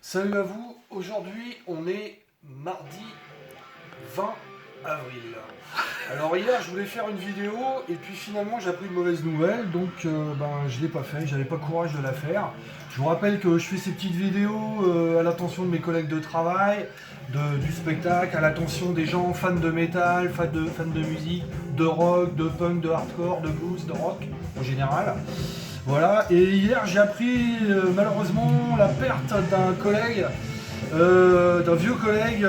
Salut à vous, aujourd'hui on est mardi 20 avril. Alors hier je voulais faire une vidéo et puis finalement j'ai appris une mauvaise nouvelle, donc je l'ai pas fait, j'avais pas courage de la faire. Je vous rappelle que je fais ces petites vidéos à l'attention de mes collègues de travail, du spectacle, à l'attention des gens fans de métal, fans de musique, de rock, de punk, de hardcore, de blues, de rock en général. Voilà, et hier j'ai appris malheureusement la perte d'un collègue, d'un vieux collègue,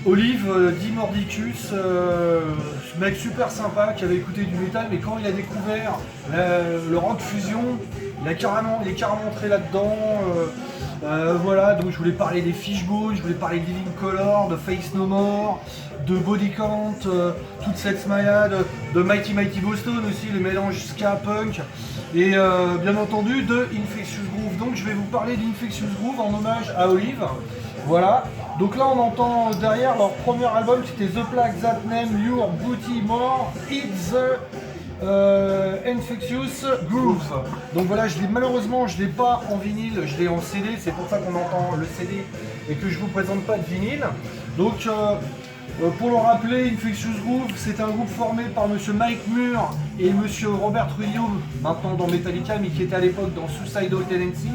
Olive Di Mordicus, ce mec super sympa qui avait écouté du métal, mais quand il a découvert le rock fusion, il est carrément entré là-dedans. Voilà, donc je voulais parler des Fishbone, je voulais parler de Living Colour, de Face No More, de Body Count, toute cette smayade, de Mighty Mighty Boston aussi, le mélange ska punk, et bien entendu de Infectious Groove. Donc je vais vous parler d'Infectious Groove en hommage à Olive. Voilà, donc là on entend derrière leur premier album, c'était The Plague That Name Your Booty More, It's the Infectious Groove. Donc voilà, malheureusement je l'ai pas en vinyle, je l'ai en CD, c'est pour ça qu'on entend le CD et que je vous présente pas de vinyle. Donc pour le rappeler, Infectious Groove, c'est un groupe formé par monsieur Mike Muir et monsieur Robert Trujillo, maintenant dans Metallica, mais qui était à l'époque dans Suicidal Tendencies.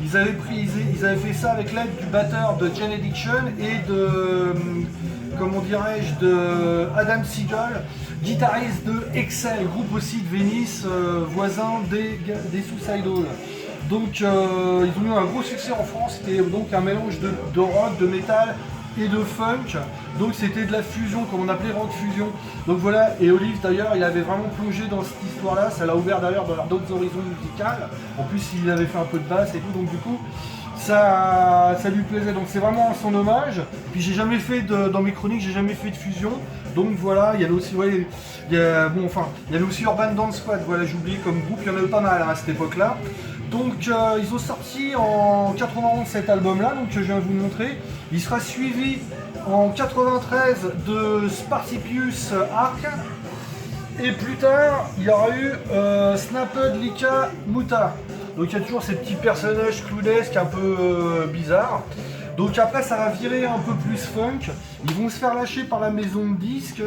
Ils avaient fait ça avec l'aide du batteur de Gen Addiction et de, comment dirais-je, de Adam Siegel, guitariste de Excel, groupe aussi de Venice, voisin des Suicidal. Donc ils ont eu un gros succès en France, c'était donc un mélange de rock, de métal et de funk, donc c'était de la fusion, comme on appelait rock fusion. Donc voilà, et Olive d'ailleurs il avait vraiment plongé dans cette histoire là, ça l'a ouvert d'ailleurs dans d'autres horizons musicales. En plus il avait fait un peu de basse et tout, donc du coup ça lui plaisait, donc c'est vraiment son hommage. Puis j'ai jamais fait dans mes chroniques, j'ai jamais fait de fusion, donc voilà. Il y avait aussi, ouais, il y avait aussi Urban Dance Squad, voilà, j'oublie comme groupe, il y en avait pas mal à cette époque là. Donc ils ont sorti en 91 cet album là, donc je viens de vous le montrer. Il sera suivi en 93 de Spartacus Arc. Et plus tard, il y aura eu Snapped Lika Muta. Donc il y a toujours ces petits personnages clownesques un peu bizarres. Donc après ça va virer un peu plus funk. Ils vont se faire lâcher par la maison de disques.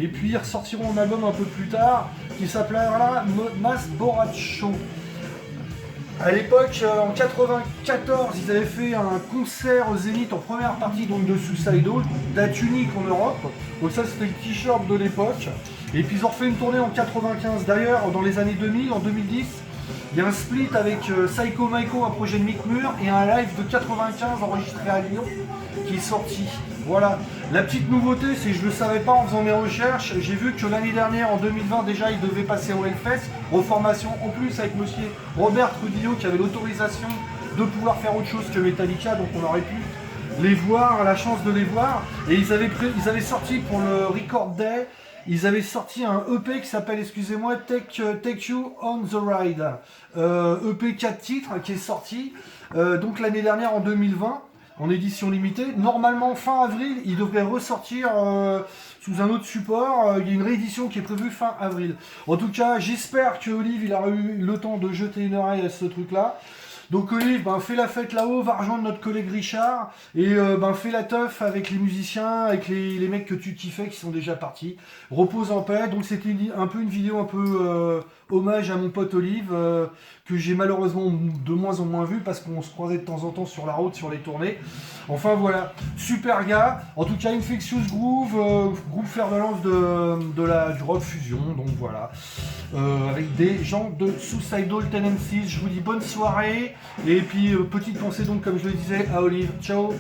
Et puis ils ressortiront un album un peu plus tard qui s'appellera Mass Borat Show. À l'époque, en 94, ils avaient fait un concert au Zénith en première partie donc de Suicidal, date unique en Europe. Donc ça c'était le t-shirt de l'époque. Et puis ils ont refait une tournée en 95. D'ailleurs, dans les années 2000, en 2010, il y a un split avec Psycho Maiko, un projet de Mick Muir, et un live de 95 enregistré à Lyon qui est sorti. Voilà. La petite nouveauté, c'est que je ne le savais pas en faisant mes recherches, j'ai vu que l'année dernière, en 2020, déjà, il devait passer au Hellfest, reformation en plus avec monsieur Robert Trujillo qui avait l'autorisation de pouvoir faire autre chose que Metallica, donc on aurait pu les voir, la chance de les voir. Et ils avaient sorti pour le Record Day, ils avaient sorti un EP qui s'appelle, excusez-moi, Take You on the Ride. EP 4 titres qui est sorti donc l'année dernière en 2020. En édition limitée. Normalement, fin avril, il devrait ressortir sous un autre support. Il y a une réédition qui est prévue fin avril. En tout cas, j'espère que Olive il aura eu le temps de jeter une oreille à ce truc-là. Donc Olive, fais la fête là-haut, va rejoindre notre collègue Richard et fais la teuf avec les musiciens, avec les mecs que tu kiffais qui sont déjà partis. Repose en paix. Donc c'était un peu une vidéo un peu hommage à mon pote Olive que j'ai malheureusement de moins en moins vu parce qu'on se croisait de temps en temps sur la route, sur les tournées. Enfin voilà, super gars. En tout cas, Infectious Groove, groupe fer de lance du rock fusion. Donc voilà, avec des gens de Suicidal Tendencies. Je vous dis bonne soirée. Et puis petite pensée donc comme je le disais à Olive. Ciao.